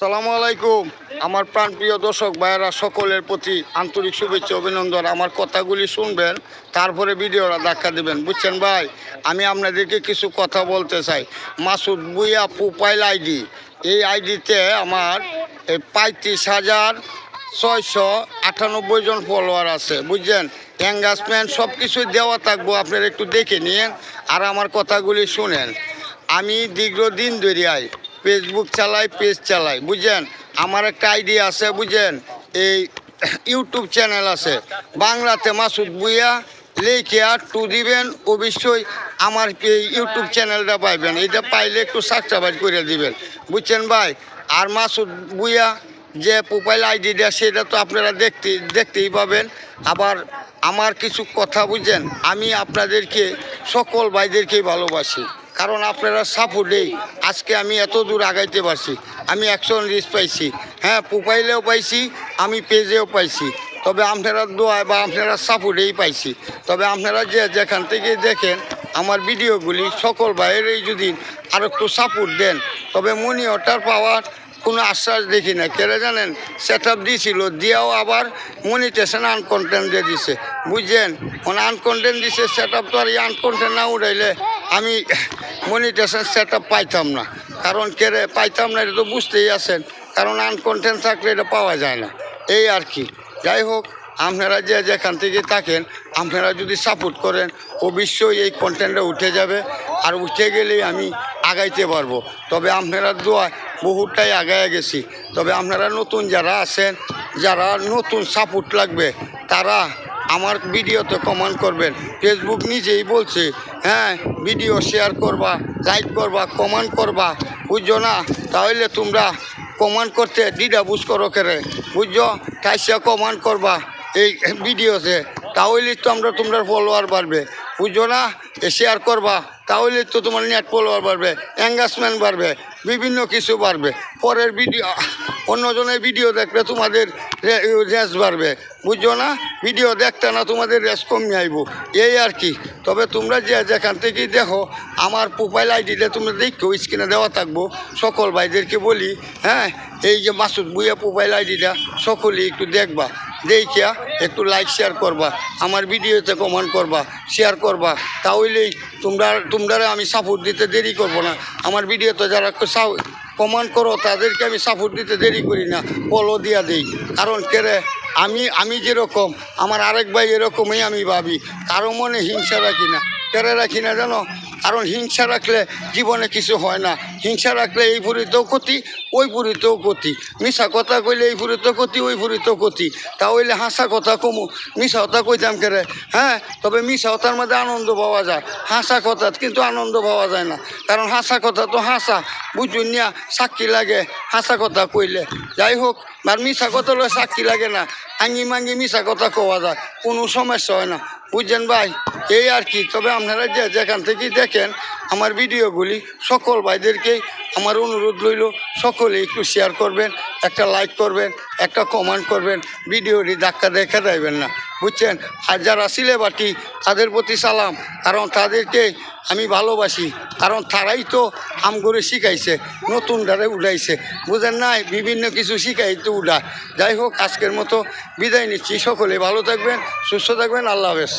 সালামু আলাইকুম। আমার প্রাণপ্রিয় দর্শক ভাইয়েরা সকলের প্রতি আন্তরিক শুভেচ্ছা অভিনন্দন। আমার কথাগুলি শুনবেন, তারপরে ভিডিওটা দেখা দেবেন, বুঝছেন ভাই। আমি আপনাদেরকে কিছু কথা বলতে চাই। মাসুদ ভুঁইয়া প্রোফাইল আইডি, এই আইডিতে আমার 35,698 জন ফলোয়ার আছে, বুঝছেন। এঙ্গেজমেন্ট সব কিছুই দেওয়া থাকবো, আপনারা একটু দেখে নিন আর আমার কথাগুলি শুনেন। আমি দীর্ঘদিন ধরে ফেসবুক চালাই, পেজ চালাই, বুঝছেন। আমার একটা আইডি আছে, বুঝছেন। এই ইউটিউব চ্যানেল আছে বাংলাতে, মাসুদ ভুঁইয়া লিখে টু দিবেন, অবশ্যই আমার এই ইউটিউব চ্যানেলটা পাইবেন। এটা পাইলে একটু সাবস্ক্রাইব করে দিবেন, বুঝছেন ভাই। আর মাসুদ ভুঁইয়া যে প্রোফাইল আইডিটা, সেটা তো আপনারা দেখতেই পাবেন। আবার আমার কিছু কথা, বুঝছেন, আমি আপনাদেরকে সকল ভাইদেরকেই ভালোবাসি, কারণ আপনারা সাপোর্টেই আজকে আমি এত দূর আগাইতে পারছি। আমি 100 রিচ পাইছি, হ্যাঁ, প্রোফাইলেও পাইছি, আমি পেজেও পাইছি। তবে আপনারা দোয়ায় বা আপনারা সাপোর্টেই পাইছি। তবে আপনারা যেখান থেকে দেখেন আমার ভিডিওগুলি, সকল ভাইয়েরই যদি আর একটু সাপোর্ট দেন, তবে মনি অর্ডার পাওয়ার কোনো আশ্বাস দেখি না। কেড়ে জানেন, সেট আপ দিয়েছিল, দিয়েও আবার মনিটেশন আনকন্টেন্ট দিয়ে দিছে, বুঝছেন। মানে আনকন্টেন্ট দিছে, সেট আপ তো আর আনকন্টেন্ট না উঠাইলে আমি মনিটেশন সেট আপ পাইতাম না। কারণ কেড়ে পাইতাম না, এটা তো বুঝতেই আছেন, কারণ আনকন্টেন্ট থাকলে এটা পাওয়া যায় না, এই আর কি। যাই হোক, আপনারা যেখান থেকে থাকেন, আপনারা যদি সাপোর্ট করেন, অবশ্যই এই কন্টেন্টটা উঠে যাবে। আর উঠে গেলেই আমি আগাইতে পারবো। তবে আপনারা দোয়া বহুটাই আগায় গেছি। তবে আপনারা নতুন যারা আছেন, যারা নতুন সাপোর্ট লাগবে, তারা আমার ভিডিওতে কমেন্ট করবেন। ফেসবুক নিজেই বলছে, হ্যাঁ, ভিডিও শেয়ার করবা, লাইক করবা, কমেন্ট করবা, বুঝছো না। তাহলে তোমরা কমেন্ট করতে দ্বিধাবোধ করো কেরে, বুঝছো। তাইসা কমেন্ট করবা এই ভিডিওতে, তাহলে তো তোমরা ফলোয়ার বাড়বে, বুঝছো না। শেয়ার করবা, তাহলে তো তোমার নেট ফলোয়ার বাড়বে, এঙ্গেজমেন্ট বাড়বে, বিভিন্ন কিছু বাড়বে। পরের ভিডিও, অন্যজনের ভিডিও দেখলে তোমাদের রেস বাড়বে, বুঝছো না। ভিডিও দেখতে না, তোমাদের রেস কমে আইব, এই আর কি। তবে তোমরা যেখান থেকেই দেখো, আমার প্রোফাইল আইডিটা তোমরা দেখো, স্ক্রিনে দেওয়া থাকবো। সকল ভাইদেরকে বলি, হ্যাঁ, এই যে মাসুদ ভুঁইয়া প্রোফাইল আইডিটা সকলেই একটু দেখবা, দেখিয়া একটু লাইক শেয়ার করবা, আমার ভিডিওতে কমেন্ট করবা, শেয়ার করবা। তাহলেই তোমরা আমি সাপোর্ট দিতে দেরি করবো না। আমার ভিডিওতে যারা কমেন্ট করো, তাদেরকে আমি সাপোর্ট দিতে দেরি করি না, ফলো দিয়া দিই। কারণ কেরে আমি যেরকম, আমার আরেক ভাই এরকমই আমি ভাবি। কারো মনে হিংসা রাখি না। কেড়ে রাখি না জানো? কারণ হিংসা রাখলে জীবনে কিছু হয় না। হিংসা রাখলে এই পুরীতেও ক্ষতি, ওই পুরীতেও ক্ষতি। মিশা কথা কইলে এই পুরীতেও ক্ষতি, ওই পুরীতেও ক্ষতি। তাহলে হাসা কথা কমু, মিশা কথা কইতাম কেরে, হ্যাঁ। তবে মিশা কথার মধ্যে আনন্দ পাওয়া যায়, হাসা কথা কিন্তু আনন্দ পাওয়া যায় না। কারণ হাসা কথা তো হাসা, বুঝুন না, সাক্ষী লাগে হাসা কথা কইলে। যাই হোক, আর মিশা কথা হলে সাক্ষী লাগে না, আঙ্গি মাঙ্গি মিশা কথা কওয়া যায়, কোনো সমস্যা হয় না, বুঝছেন ভাই, এই আর কি। তবে আপনারা যেখান থেকেই দেখেন আমার ভিডিওগুলি, সকল ভাইদেরকেই আমার অনুরোধ রইল, সকলে একটু শেয়ার করবেন, একটা লাইক করবেন, একটা কমেন্ট করবেন, ভিডিওটি ধাক্কা দেখা দেবেন না, বুঝছেন। আর যারা সিলেবাটি, তাদের প্রতি সালাম, কারণ তাদেরকে আমি ভালোবাসি, কারণ তারাই তো আমগরে শিখাইছে, নতুন ধারে উঠাইছে, বুঝেন নাই, বিভিন্ন কিছু শিখাইতে উঠা। যাই হোক, আজকের মতো বিদায় নিচ্ছি। সকলে ভালো থাকবেন, সুস্থ থাকবেন, আল্লাহ হাফেজ।